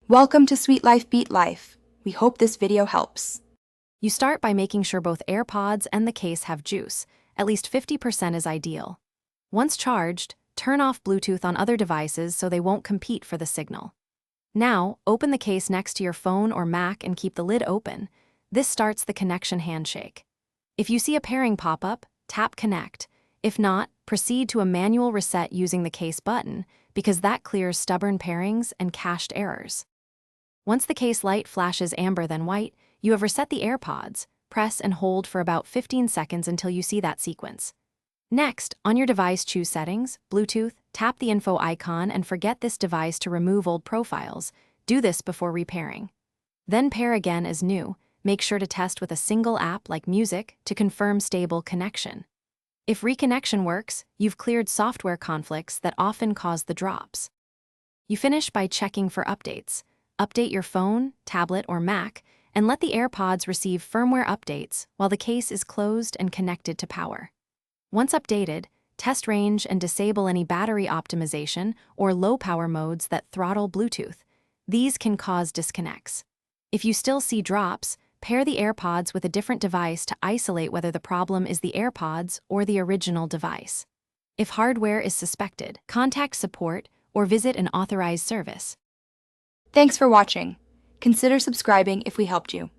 Welcome to Sweet Life Beat Life. We hope this video helps. You start by making sure both Airpods and the case have juice. At least 50% is ideal. Once charged, turn off Bluetooth on other devices so they won't compete for the signal. Now, open the case next to your phone or Mac and keep the lid open. This starts the connection handshake. If you see a pairing pop up, tap Connect. If not, proceed to a manual reset using the case button, because that clears stubborn pairings and cached errors. Once the case light flashes amber then white, you have reset the Airpods. Press and hold for about 15 seconds until you see that sequence. Next, on your device choose Settings, Bluetooth, tap the info icon and forget this device to remove old profiles. Do this before repairing. Then pair again as new. Make sure to test with a single app like Music to confirm stable connection. If reconnection works, you've cleared software conflicts that often cause the drops. You finish by checking for updates. Update your phone, tablet, or Mac, and let the Airpods receive firmware updates while the case is closed and connected to power. Once updated, test range and disable any battery optimization or low-power modes that throttle Bluetooth. These can cause disconnects. If you still see drops, pair the Airpods with a different device to isolate whether the problem is the Airpods or the original device. If hardware is suspected, contact support or visit an authorized service. Thanks for watching. Consider subscribing if we helped you.